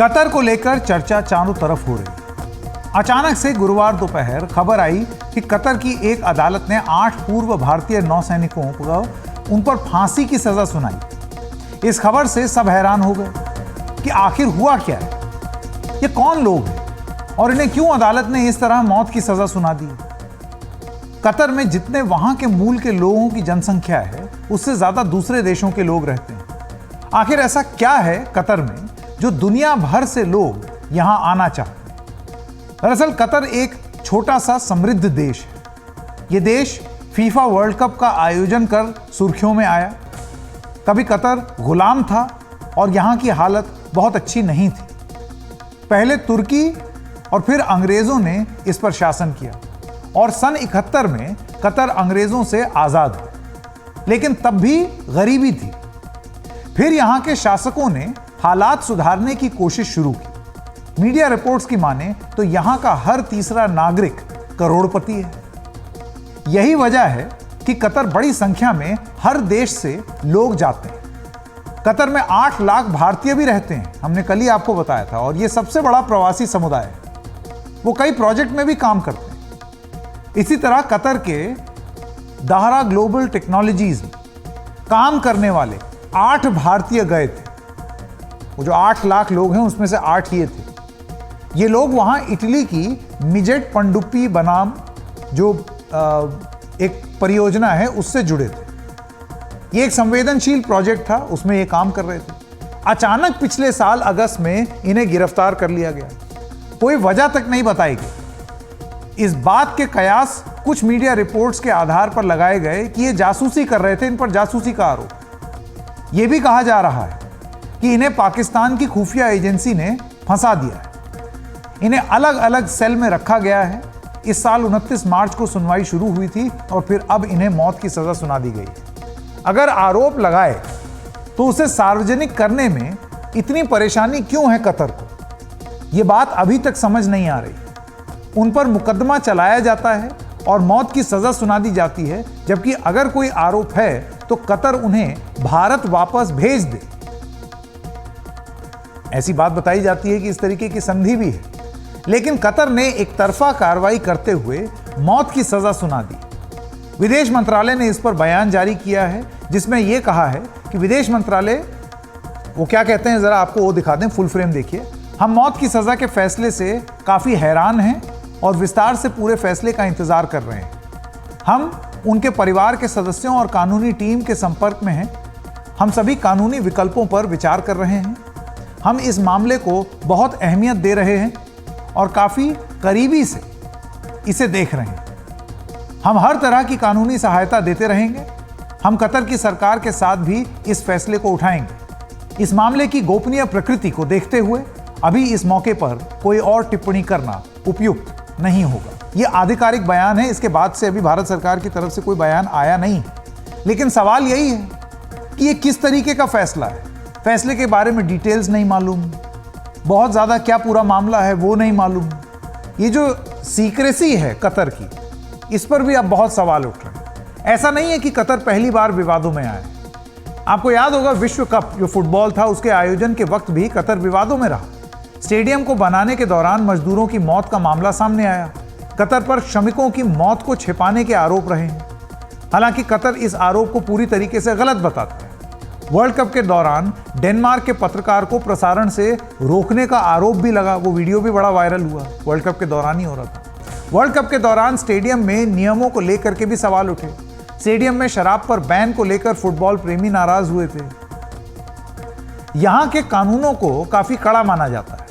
Qatar को लेकर चर्चा चारों तरफ हो रही। अचानक से गुरुवार दोपहर खबर आई कि कतर की एक अदालत ने 8 पूर्व भारतीय नौसैनिकों को उन पर फांसी की सजा सुनाई। इस खबर से सब हैरान हो गए कि आखिर हुआ क्या है, ये कौन लोग हैं और इन्हें क्यों अदालत ने इस तरह मौत की सजा सुना दी। कतर में जितने वहां के मूल के लोगों की जनसंख्या है, उससे ज्यादा दूसरे देशों के लोग रहते हैं। आखिर ऐसा क्या है कतर में जो दुनिया भर से लोग यहां आना चाहते हैं। दरअसल कतर एक छोटा सा समृद्ध देश है। यह देश फीफा वर्ल्ड कप का आयोजन कर सुर्खियों में आया। कभी कतर गुलाम था और यहां की हालत बहुत अच्छी नहीं थी। पहले तुर्की और फिर अंग्रेजों ने इस पर शासन किया और सन 71 में कतर अंग्रेजों से आजाद हुआ, लेकिन तब भी गरीबी थी। फिर यहां के शासकों ने हालात सुधारने की कोशिश शुरू की। मीडिया रिपोर्ट्स की माने तो यहां का हर तीसरा नागरिक करोड़पति है। यही वजह है कि कतर बड़ी संख्या में हर देश से लोग जाते हैं। कतर में 8 लाख भारतीय भी रहते हैं, हमने कल ही आपको बताया था, और यह सबसे बड़ा प्रवासी समुदाय है। वो कई प्रोजेक्ट में भी काम करते हैं। इसी तरह कतर के दाहरा ग्लोबल टेक्नोलॉजीज में काम करने वाले 8 भारतीय गए थे। वो जो 8 लाख लोग हैं उसमें से 8 ये थे। ये लोग वहां इटली की मिजेट पनडुब्बी बनाम जो एक परियोजना है उससे जुड़े थे। ये एक संवेदनशील प्रोजेक्ट था, उसमें ये काम कर रहे थे। अचानक पिछले साल अगस्त में इन्हें गिरफ्तार कर लिया गया। कोई वजह तक नहीं बताई गई। इस बात के कयास कुछ मीडिया रिपोर्ट्स के आधार पर लगाए गए कि ये जासूसी कर रहे थे, इन पर जासूसी का आरोप। यह भी कहा जा रहा है कि इन्हें पाकिस्तान की खुफिया एजेंसी ने फंसा दिया है। इन्हें अलग अलग सेल में रखा गया है। इस साल 29 मार्च को सुनवाई शुरू हुई थी और फिर अब इन्हें मौत की सजा सुना दी गई है। अगर आरोप लगाए तो उसे सार्वजनिक करने में इतनी परेशानी क्यों है कतर को, यह बात अभी तक समझ नहीं आ रही। उन पर मुकदमा चलाया जाता है और मौत की सजा सुना दी जाती है, जबकि अगर कोई आरोप है तो कतर उन्हें भारत वापस भेज दे। ऐसी बात बताई जाती है कि इस तरीके की संधि भी है, लेकिन कतर ने एक तरफा कार्रवाई करते हुए मौत की सजा सुना दी। विदेश मंत्रालय ने इस पर बयान जारी किया है, जिसमें यह कहा है कि विदेश मंत्रालय, वो क्या कहते हैं जरा आपको वो दिखा दें, फुल फ्रेम देखिए। हम मौत की सजा के फैसले से काफी हैरान हैं और विस्तार से पूरे फैसले का इंतजार कर रहे हैं। हम उनके परिवार के सदस्यों और कानूनी टीम के संपर्क में हैं। हम सभी कानूनी विकल्पों पर विचार कर रहे हैं। हम इस मामले को बहुत अहमियत दे रहे हैं और काफी करीबी से इसे देख रहे हैं। हम हर तरह की कानूनी सहायता देते रहेंगे। हम कतर की सरकार के साथ भी इस फैसले को उठाएंगे। इस मामले की गोपनीय प्रकृति को देखते हुए अभी इस मौके पर कोई और टिप्पणी करना उपयुक्त नहीं होगा। यह आधिकारिक बयान है, इसके बाद से अभी भारत सरकार की तरफ से कोई बयान आया नहीं है। लेकिन सवाल यही है कि यह किस तरीके का फैसला है। फैसले के बारे में डिटेल्स नहीं मालूम, बहुत ज्यादा क्या पूरा मामला है वो नहीं मालूम। ये जो सीक्रेसी है कतर की, इस पर भी अब बहुत सवाल उठ रहे हैं। ऐसा नहीं है कि कतर पहली बार विवादों में आया। आपको याद होगा विश्व कप जो फुटबॉल था, उसके आयोजन के वक्त भी कतर विवादों में रहा। स्टेडियम को बनाने के दौरान मजदूरों की मौत का मामला सामने आया। कतर पर श्रमिकों की मौत को छिपाने के आरोप रहे हैं। हालांकि कतर इस आरोप को पूरी तरीके से गलत बताता है। वर्ल्ड कप के दौरान डेनमार्क के पत्रकार को प्रसारण से रोकने का आरोप भी लगा। वो वीडियो भी बड़ा वायरल हुआ, वर्ल्ड कप के दौरान ही हो रहा था। वर्ल्ड कप के दौरान स्टेडियम में नियमों को लेकर के भी सवाल उठे। स्टेडियम में शराब पर बैन को लेकर फुटबॉल प्रेमी नाराज हुए थे। यहां के कानूनों को काफी कड़ा माना जाता है।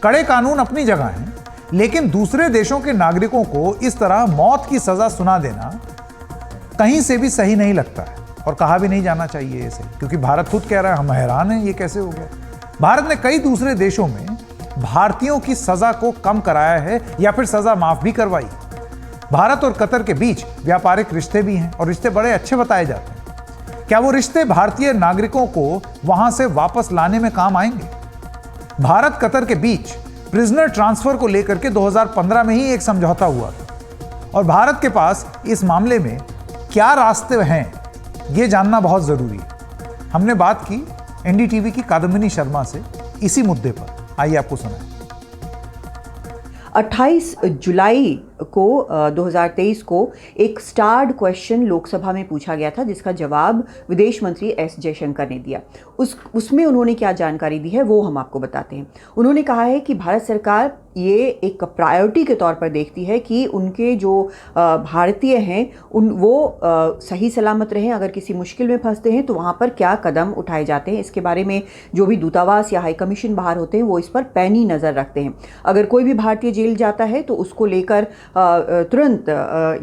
कड़े कानून अपनी जगह हैं, लेकिन दूसरे देशों के नागरिकों को इस तरह मौत की सजा सुना देना कहीं से भी सही नहीं लगता है और कहा भी नहीं जाना चाहिए इसे, क्योंकि भारत खुद कह रहा है हम हैरान हैं ये कैसे हो गया। भारत ने कई दूसरे देशों में भारतीयों की सजा को कम कराया है या फिर सजा माफ भी करवाई। भारत और कतर के बीच व्यापारिक रिश्ते भी हैं और रिश्ते बड़े अच्छे बताए जाते हैं। क्या वो रिश्ते भारतीय नागरिकों को वहां से वापस लाने में काम आएंगे? भारत कतर के बीच प्रिजनर ट्रांसफर को लेकर के 2015 में ही एक समझौता हुआ था और भारत के पास इस मामले में क्या रास्ते हैं ये जानना बहुत जरूरी है। हमने बात की एनडीटीवी की कादम्बिनी शर्मा से इसी मुद्दे पर। आइए आपको सुनाएं। 28 जुलाई को 2023 को एक स्टार्ड क्वेश्चन लोकसभा में पूछा गया था, जिसका जवाब विदेश मंत्री एस जयशंकर ने दिया। उसमें उन्होंने क्या जानकारी दी है वो हम आपको बताते हैं। उन्होंने कहा है कि भारत सरकार ये एक प्रायोरिटी के तौर पर देखती है कि उनके जो भारतीय हैं वो सही सलामत रहें। अगर किसी मुश्किल में फंसते हैं तो वहाँ पर क्या कदम उठाए जाते हैं, इसके बारे में जो भी दूतावास या हाई कमीशन बाहर होते हैं वो इस पर पैनी नज़र रखते हैं। अगर कोई भी भारतीय जेल जाता है तो उसको लेकर तुरंत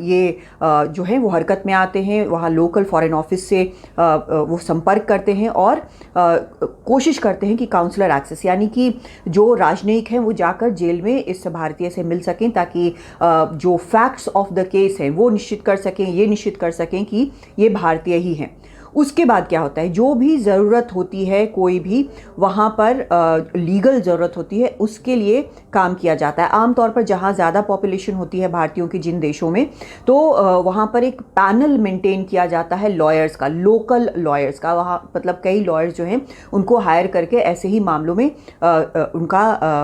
ये जो है वो हरकत में आते हैं, वहाँ लोकल फॉरेन ऑफिस से वो संपर्क करते हैं और कोशिश करते हैं कि काउंसलर एक्सेस, यानी कि जो राजनयिक हैं वो जाकर जेल में इस भारतीय से मिल सकें, ताकि जो फैक्ट्स ऑफ द केस हैं वो निश्चित कर सकें, ये निश्चित कर सकें कि ये भारतीय ही हैं। उसके बाद क्या होता है, जो भी ज़रूरत होती है, कोई भी वहाँ पर लीगल ज़रूरत होती है, उसके लिए काम किया जाता है। आमतौर पर जहाँ ज़्यादा पॉपुलेशन होती है भारतीयों की जिन देशों में, तो वहाँ पर एक पैनल मेंटेन किया जाता है लॉयर्स का, लोकल लॉयर्स का। वहाँ मतलब कई लॉयर्स जो हैं उनको हायर करके ऐसे ही मामलों में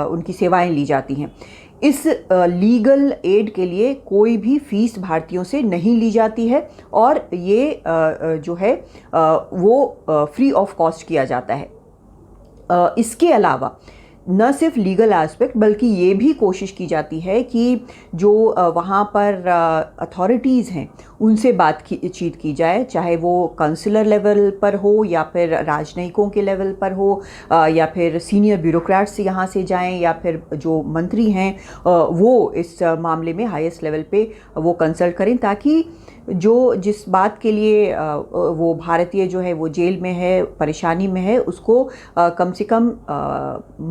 उनकी सेवाएं ली जाती हैं। इस लीगल एड के लिए कोई भी फीस भारतीयों से नहीं ली जाती है और ये जो है वो फ्री ऑफ कॉस्ट किया जाता है। इसके अलावा न सिर्फ लीगल एस्पेक्ट बल्कि ये भी कोशिश की जाती है कि जो वहाँ पर अथॉरिटीज़ हैं उनसे बातचीत की जाए, चाहे वो काउंसिलर लेवल पर हो या फिर राजनयिकों के लेवल पर हो या फिर सीनियर ब्यूरोक्रेट्स यहाँ से जाएं या फिर जो मंत्री हैं वो इस मामले में हाईएस्ट लेवल पे वो कंसल्ट करें, ताकि जो जिस बात के लिए वो भारतीय जो है वो जेल में है, परेशानी में है, उसको कम से कम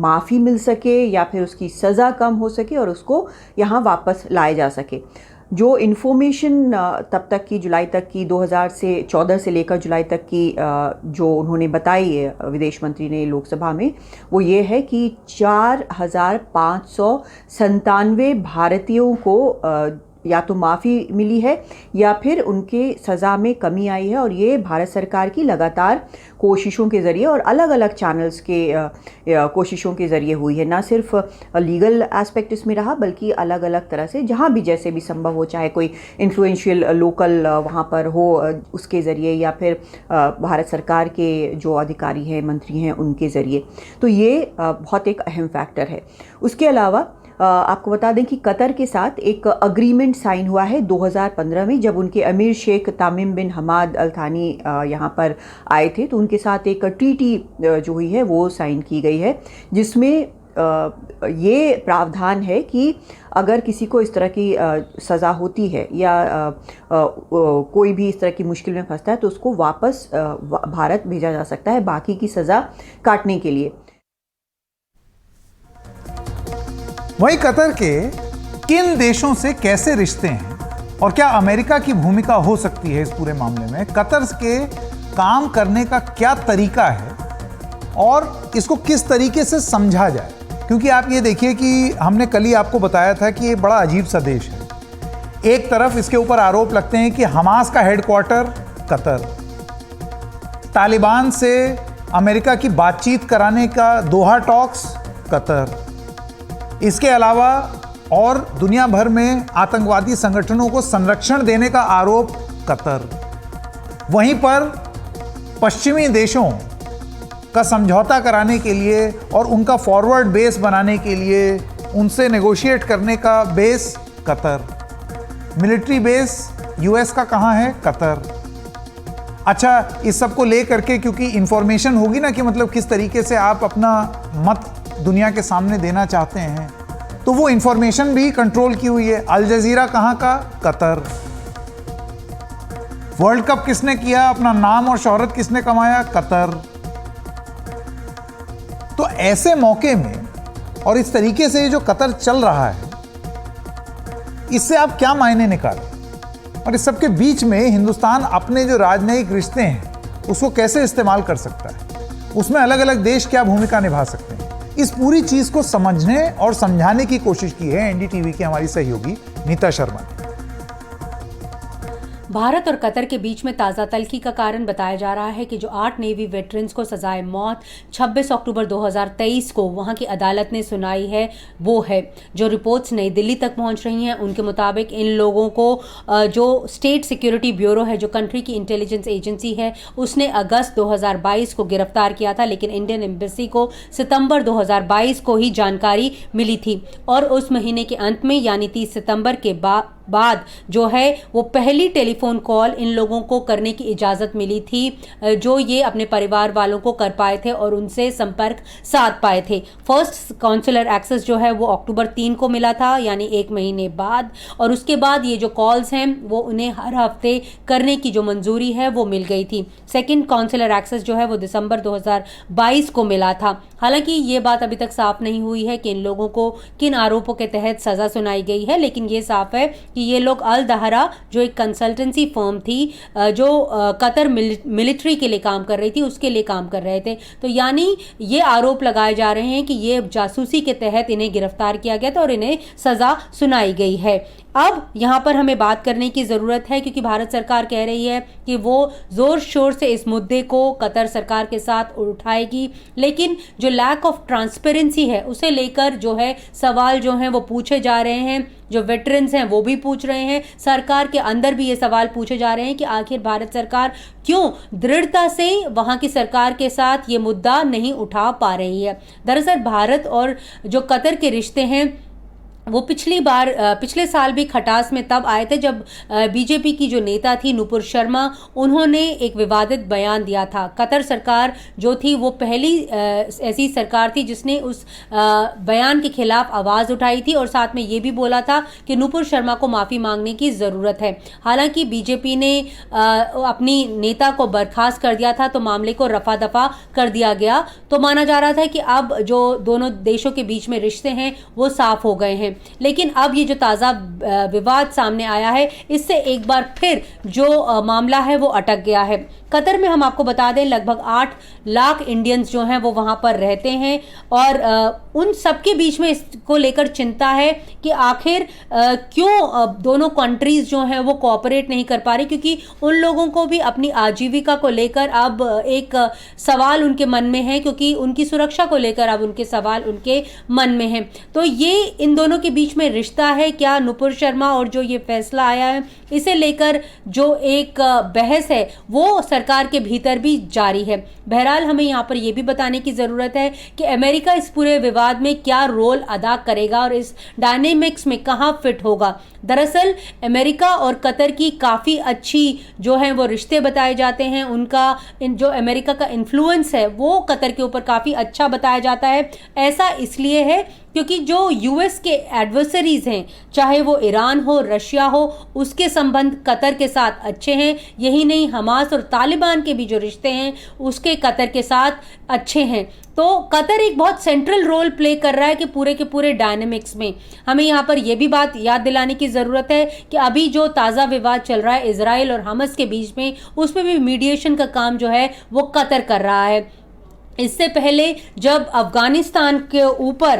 माफ़ी मिल सके या फिर उसकी सज़ा कम हो सके और उसको यहाँ वापस लाया जा सके। जो इन्फॉर्मेशन तब तक की, जुलाई तक की, 2014 से लेकर जुलाई तक की जो उन्होंने बताई विदेश मंत्री ने लोकसभा में, वो ये है कि 4,597 भारतीयों को या तो माफ़ी मिली है या फिर उनके सज़ा में कमी आई है। और ये भारत सरकार की लगातार कोशिशों के ज़रिए और अलग अलग चैनल्स के कोशिशों के ज़रिए हुई है। ना सिर्फ लीगल एस्पेक्ट इसमें रहा बल्कि अलग अलग तरह से जहाँ भी जैसे भी संभव हो, चाहे कोई इन्फ्लुएंशियल लोकल वहाँ पर हो उसके ज़रिए या फिर भारत सरकार के जो अधिकारी हैं, मंत्री हैं, उनके ज़रिए। तो ये बहुत एक अहम फैक्टर है। उसके अलावा आपको बता दें कि कतर के साथ एक अग्रीमेंट साइन हुआ है 2015 में, जब उनके अमीर शेख तामिम बिन हमाद अल थानी यहाँ पर आए थे, तो उनके साथ एक ट्रीटी जो हुई है वो साइन की गई है, जिसमें ये प्रावधान है कि अगर किसी को इस तरह की सज़ा होती है या कोई भी इस तरह की मुश्किल में फंसता है तो उसको वापस भारत भेजा जा सकता है बाकी की सज़ा काटने के लिए। वहीं कतर के किन देशों से कैसे रिश्ते हैं और क्या अमेरिका की भूमिका हो सकती है इस पूरे मामले में, कतर के काम करने का क्या तरीका है और इसको किस तरीके से समझा जाए। क्योंकि आप ये देखिए कि हमने कल ही आपको बताया था कि ये बड़ा अजीब सा देश है। एक तरफ इसके ऊपर आरोप लगते हैं कि हमास का हेडक्वार्टर कतर, तालिबान से अमेरिका की बातचीत कराने का दोहा टॉक्स कतर, इसके अलावा और दुनिया भर में आतंकवादी संगठनों को संरक्षण देने का आरोप कतर। वहीं पर पश्चिमी देशों का समझौता कराने के लिए और उनका फॉरवर्ड बेस बनाने के लिए उनसे नेगोशिएट करने का base Qatar. Military base US का कहाँ है? कतर। अच्छा, इस सब को लेकर के क्योंकि इंफॉर्मेशन होगी ना कि मतलब किस तरीके से आप अपना मत दुनिया के सामने देना चाहते हैं, तो वो इंफॉर्मेशन भी कंट्रोल की हुई है। अल जजीरा कहाँ का? कतर। वर्ल्ड कप किसने किया, अपना नाम और शोहरत किसने कमाया? कतर। तो ऐसे मौके में और इस तरीके से जो कतर चल रहा है, इससे आप क्या मायने निकालें और इस सब के बीच में हिंदुस्तान अपने जो राजनयिक रिश्ते हैं उसको कैसे इस्तेमाल कर सकता है, उसमें अलग अलग देश क्या भूमिका निभा सकते हैं, इस पूरी चीज को समझने और समझाने की कोशिश की है एनडीटीवी की हमारी सहयोगी नीता शर्मा ने। भारत और कतर के बीच में ताज़ा तल्खी का कारण बताया जा रहा है कि जो 8 नेवी वेटरन्स को सजाए मौत 26 अक्टूबर 2023 को वहां की अदालत ने सुनाई है, वो है। जो रिपोर्ट्स नई दिल्ली तक पहुंच रही हैं उनके मुताबिक इन लोगों को जो स्टेट सिक्योरिटी ब्यूरो है, जो कंट्री की इंटेलिजेंस एजेंसी है, उसने अगस्त 2022 को गिरफ्तार किया था, लेकिन इंडियन एम्बेसी को सितंबर 2022 को ही जानकारी मिली थी और उस महीने के अंत में यानी 30 सितंबर के बाद जो है वो पहली टेलीफोन कॉल इन लोगों को करने की इजाज़त मिली थी, जो ये अपने परिवार वालों को कर पाए थे और उनसे संपर्क साध पाए थे। फर्स्ट काउंसलर एक्सेस जो है वो अक्टूबर 3 को मिला था, यानी 1 महीने बाद, और उसके बाद ये जो कॉल्स हैं वो उन्हें हर हफ्ते करने की जो मंजूरी है वो मिल गई थी। सेकेंड काउंसलर एक्सेस जो है वो दिसंबर 2022 को मिला था। हालांकि ये बात अभी तक साफ नहीं हुई है कि इन लोगों को किन आरोपों के तहत सजा सुनाई गई है, लेकिन ये साफ है कि ये लोग अल दहरा जो एक कंसल्टेंसी फर्म थी जो कतर मिलिट्री के लिए काम कर रही थी, उसके लिए काम कर रहे थे। तो यानी ये आरोप लगाए जा रहे हैं कि ये जासूसी के तहत इन्हें गिरफ्तार किया गया था और इन्हें सजा सुनाई गई है। अब यहाँ पर हमें बात करने की ज़रूरत है क्योंकि भारत सरकार कह रही है कि वो ज़ोर शोर से इस मुद्दे को कतर सरकार के साथ उठाएगी, लेकिन जो लैक ऑफ ट्रांसपेरेंसी है उसे लेकर जो है सवाल जो हैं वो पूछे जा रहे हैं। जो वेटरन्स हैं वो भी पूछ रहे हैं, सरकार के अंदर भी ये सवाल पूछे जा रहे हैं कि आखिर भारत सरकार क्यों दृढ़ता से वहाँ की सरकार के साथ ये मुद्दा नहीं उठा पा रही है। दरअसल भारत और जो कतर के रिश्ते हैं वो पिछले साल भी खटास में तब आए थे जब बीजेपी की जो नेता थी नुपुर शर्मा, उन्होंने एक विवादित बयान दिया था। कतर सरकार जो थी वो पहली ऐसी सरकार थी जिसने उस बयान के खिलाफ आवाज़ उठाई थी और साथ में ये भी बोला था कि नुपुर शर्मा को माफ़ी मांगने की ज़रूरत है। हालांकि बीजेपी ने अपनी नेता को बर्खास्त कर दिया था तो मामले को रफा दफा कर दिया गया। तो माना जा रहा था कि अब जो दोनों देशों के बीच में रिश्ते हैं वो साफ हो गए हैं, लेकिन अब ये जो ताज़ा विवाद सामने आया है इससे एक बार फिर जो मामला है वो अटक गया है। कतर में हम आपको बता दें लगभग 8 लाख इंडियंस जो हैं वो वहाँ पर रहते हैं और उन सबके बीच में इसको लेकर चिंता है कि आखिर क्यों दोनों कंट्रीज़ जो हैं वो कोऑपरेट नहीं कर पा रही, क्योंकि उन लोगों को भी अपनी आजीविका को लेकर अब एक सवाल उनके मन में है, क्योंकि उनकी सुरक्षा को लेकर अब उनके सवाल उनके मन में हैं। तो ये इन दोनों के बीच में रिश्ता है क्या, नुपुर शर्मा और जो ये फैसला आया है इसे लेकर जो एक बहस है वो सरकार के भीतर भी जारी है। बहरहाल हमें यहाँ पर यह भी बताने की ज़रूरत है कि अमेरिका इस पूरे विवाद में क्या रोल अदा करेगा और इस डायनेमिक्स में कहाँ फिट होगा। दरअसल अमेरिका और कतर की काफ़ी अच्छी जो है वो रिश्ते बताए जाते हैं, उनका जो अमेरिका का इन्फ्लुएंस है वो कतर के ऊपर काफ़ी अच्छा बताया जाता है। ऐसा इसलिए है क्योंकि जो यूएस के एडवर्सरीज हैं, चाहे वो ईरान हो, रशिया हो, उसके संबंध कतर के साथ अच्छे हैं। यही नहीं, हमास और तालिबान के भी जो रिश्ते हैं उसके कतर के साथ अच्छे हैं। तो कतर एक बहुत सेंट्रल रोल प्ले कर रहा है कि पूरे के पूरे डायनेमिक्स में। हमें यहाँ पर यह भी बात याद दिलाने की ज़रूरत है कि अभी जो ताज़ा विवाद चल रहा है इजराइल और हमास के बीच में, उसमें भी मीडिएशन का काम जो है वो कतर कर रहा है। इससे पहले जब अफगानिस्तान के ऊपर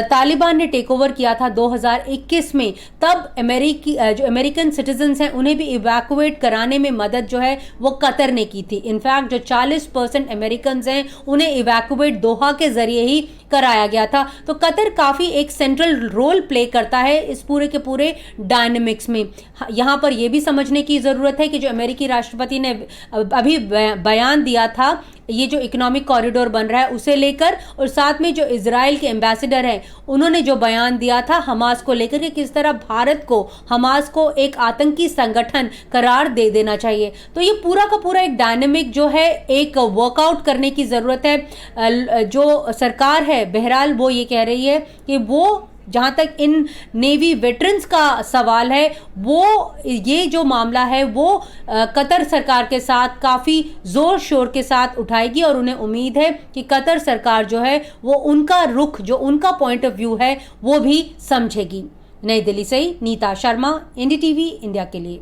तालिबान ने टेक ओवर किया था 2021 में, तब जो अमेरिकन सिटीजन्स हैं उन्हें भी इवैक्यूएट कराने में मदद जो है वो कतर ने की थी। इनफैक्ट जो 40% अमेरिकन हैं उन्हें इवैक्यूएट दोहा के ज़रिए ही कराया गया था। तो कतर काफ़ी एक सेंट्रल रोल प्ले करता है इस पूरे के पूरे डायनेमिक्स में। यहाँ पर यह भी समझने की ज़रूरत है कि जो अमेरिकी राष्ट्रपति ने अभी बयान दिया था ये जो इकोनॉमिक कॉरिडोर बन रहा है उसे लेकर, और साथ में जो इजराइल के एम्बेसडर हैं उन्होंने जो बयान दिया था हमास को लेकर कि किस तरह भारत को हमास को एक आतंकी संगठन करार दे देना चाहिए। तो ये पूरा का पूरा एक डायनेमिक जो है एक वर्कआउट करने की ज़रूरत है। जो सरकार है बहरहाल वो ये कह रही है कि वो जहाँ तक इन नेवी वेटरन्स का सवाल है वो ये जो मामला है वो कतर सरकार के साथ काफ़ी ज़ोर शोर के साथ उठाएगी और उन्हें उम्मीद है कि कतर सरकार जो है वो उनका रुख, जो उनका पॉइंट ऑफ व्यू है वो भी समझेगी। नई दिल्ली से नीता शर्मा, एनडीटीवी इंडिया के लिए।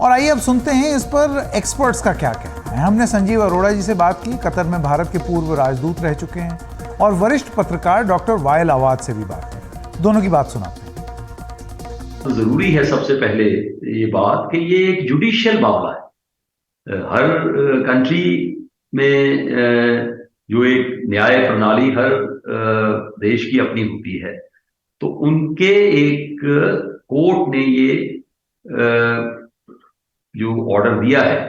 और आइए अब सुनते हैं इस पर एक्सपर्ट्स का क्या कहना है। हमने संजीव अरोड़ा जी से बात की, कतर में भारत के पूर्व राजदूत रह चुके हैं, और वरिष्ठ पत्रकार डॉक्टर वायल अवाद से भी बात की। दोनों की बात सुनाते हैं। जरूरी है सबसे पहले ये बात कि ये एक जुडिशियल मामला है। हर कंट्री में जो एक न्याय प्रणाली हर देश की अपनी होती है, तो उनके एक कोर्ट ने ये जो ऑर्डर दिया है,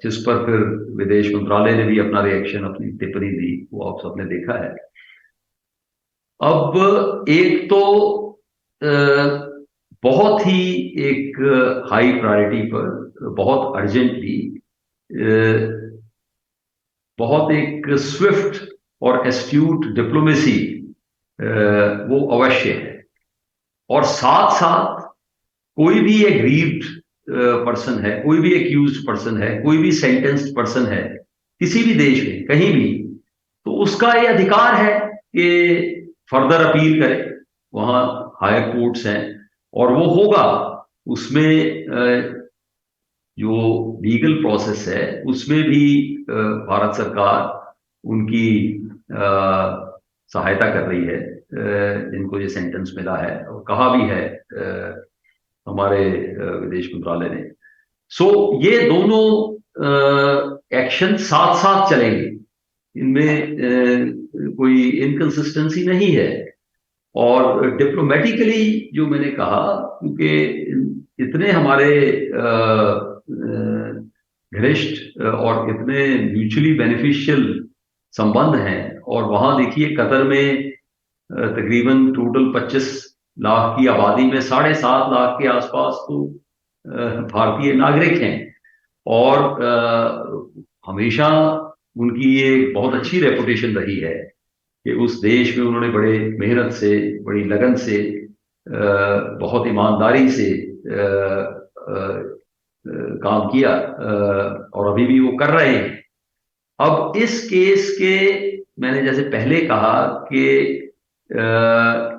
जिस पर फिर विदेश मंत्रालय ने भी अपना रिएक्शन, अपनी टिप्पणी दी, वो आप सबने देखा है। अब एक तो बहुत ही एक हाई प्रायोरिटी पर, बहुत अर्जेंटली, बहुत एक स्विफ्ट और एस्ट्यूट डिप्लोमेसी वो अवश्य है। और साथ साथ कोई भी एग्रीव्ड पर्सन है, कोई भी एक्यूज्ड पर्सन है, कोई भी सेंटेंस्ड पर्सन है किसी भी देश में कहीं भी, तो उसका ये अधिकार है कि फर्दर अपील करे। वहां हायर कोर्ट्स हैं और वो होगा, उसमें जो लीगल प्रोसेस है उसमें भी भारत सरकार उनकी सहायता कर रही है, जिनको ये सेंटेंस मिला है, और कहा भी है हमारे विदेश मंत्रालय ने। सो ये दोनों एक्शन साथ साथ चलेंगे, इनमें कोई इनकंसिस्टेंसी नहीं है। और डिप्लोमेटिकली जो मैंने कहा, क्योंकि इतने हमारे घनिष्ठ और इतने म्यूचुअली बेनिफिशियल संबंध हैं, और वहां देखिए कतर में तकरीबन टोटल 25 लाख की आबादी में 7.5 लाख के आसपास तो भारतीय नागरिक हैं, और हमेशा उनकी ये बहुत अच्छी रेपुटेशन रही है कि उस देश में उन्होंने बड़े मेहनत से, बड़ी लगन से, बहुत ईमानदारी से काम किया, और अभी भी वो कर रहे हैं। अब इस केस के, मैंने जैसे पहले कहा कि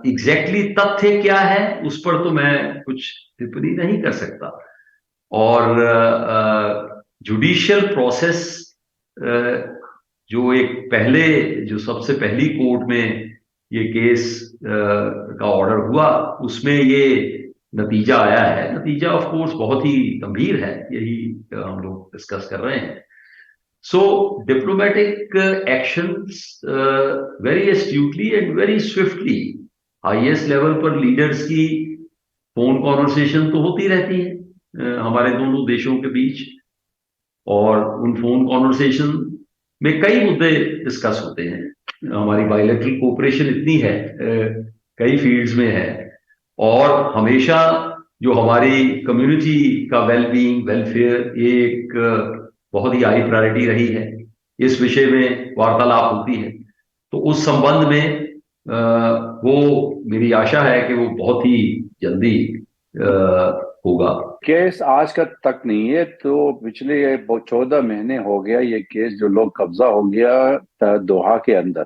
एग्जैक्टली तथ्य क्या है उस पर तो मैं कुछ टिप्पणी नहीं कर सकता। और जुडिशियल प्रोसेस जो एक पहले, जो सबसे पहली कोर्ट में ये केस का ऑर्डर हुआ, उसमें ये नतीजा आया है। नतीजा ऑफ कोर्स बहुत ही गंभीर है, यही हम लोग डिस्कस कर रहे हैं। So diplomatic actions very astutely and very swiftly, highest level पर लीडर्स की फोन कॉन्वर्सेशन तो होती रहती है हमारे दोनों देशों के बीच, और उन फोन कॉन्वर्सेशन में कई मुद्दे डिस्कस होते हैं। हमारी बायलैटरल कोऑपरेशन इतनी है, कई फील्ड्स में है, और हमेशा जो हमारी कम्युनिटी का वेलबींग, वेलफेयर, ये एक बहुत ही हाई प्रायोरिटी रही है। इस विषय में वार्तालाप होती है, तो उस संबंध में वो मेरी आशा है कि वो बहुत ही जल्दी होगा। केस आज का तक नहीं है, तो पिछले 14 महीने हो गया ये केस जो लोग कब्जा हो गया दोहा के अंदर,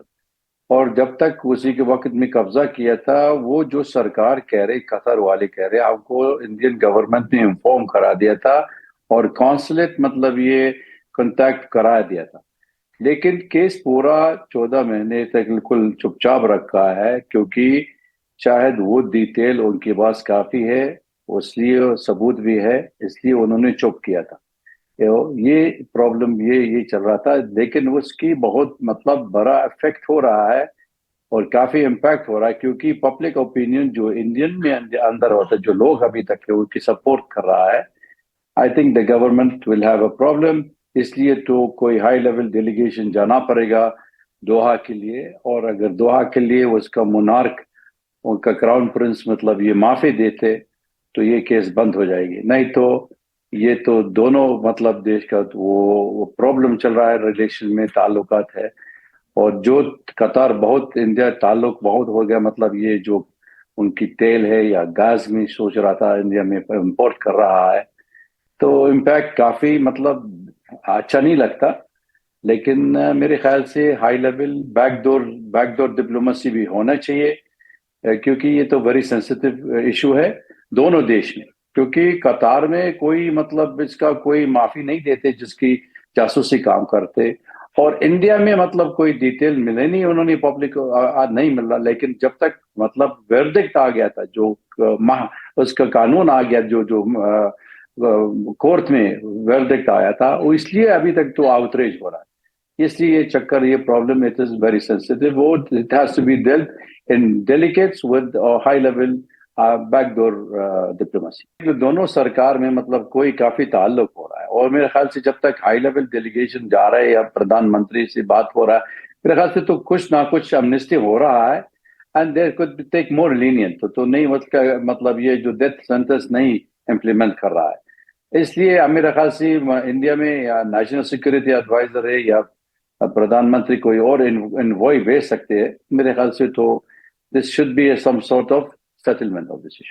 और जब तक उसी के वक्त में कब्जा किया था, वो जो सरकार कह रही, कतर वाले कह रहे, आपको इंडियन गवर्नमेंट ने इन्फॉर्म करा दिया था और कॉन्सुलेट मतलब ये कांटेक्ट करा दिया था, लेकिन केस पूरा 14 महीने तक बिल्कुल चुपचाप रखा है, क्योंकि शायद वो डिटेल उनके पास काफी है, इसलिए सबूत भी है, इसलिए उन्होंने चुप किया था। ये प्रॉब्लम ये चल रहा था, लेकिन उसकी बहुत मतलब बड़ा इफेक्ट हो रहा है और काफी इम्पैक्ट हो रहा है, क्योंकि पब्लिक ओपिनियन जो इंडियन में अंदर होता है, जो लोग अभी तक है उनकी सपोर्ट कर रहा है। I think the government will have a problem, इसलिए तो कोई हाई लेवल डेलीगेशन जाना पड़ेगा दोहा के लिए, और अगर दोहा के लिए उसका मोनार्क, उनका क्राउन प्रिंस मतलब ये माफी देते तो ये केस बंद हो जाएगी। नहीं तो ये तो दोनों मतलब देश का तो वो प्रॉब्लम चल रहा है, रिलेशन में ताल्लुकात है, और जो कतार बहुत इंडिया ताल्लुक बहुत हो गया, मतलब ये जो उनकी तेल है या गैस में सोच रहा था इंडिया में इंपोर्ट कर रहा है, तो इम्पैक्ट काफी मतलब अच्छा नहीं लगता। लेकिन मेरे ख्याल से हाई लेवल बैकडोर डिप्लोमेसी भी होना चाहिए, क्योंकि ये तो वेरी सेंसिटिव इशू है दोनों देश में, क्योंकि कतार में कोई मतलब इसका कोई माफी नहीं देते जिसकी जासूसी काम करते, और इंडिया में मतलब कोई डिटेल मिले नहीं, उन्होंने पब्लिक को नहीं मिल रहा। लेकिन जब तक मतलब वर्डिक्ट आ गया था, जो उसका कानून आ गया, जो जो कोर्ट में वर्डिक्ट आया था, वो इसलिए अभी तक तो आउटरीच हो रहा है। इसलिए ये चक्कर, ये problem, it is very sensitive, वो it has to be dealt in delicates with high level backdoor diplomacy. दोनों सरकार में मतलब कोई काफी ताल्लुक हो रहा है, और मेरे ख्याल से जब तक हाई लेवल डेलीगेशन जा रहा है या प्रधानमंत्री से बात हो रहा है, मेरे ख्याल से तो कुछ ना कुछ अमनिस्टी हो रहा है, and there could take more lenient. तो नहीं मतलब ये जो डेथ सेंटेंस नहीं इम्प्लीमेंट कर रहा है। इसलिए मेरे ख्याल से इंडिया में या नेशनल सिक्योरिटी एडवाइजर है या प्रधानमंत्री कोई और इन्वॉय भेज सकते हैं मेरे ख्याल से। तो this should be some sort of settlement of this issue.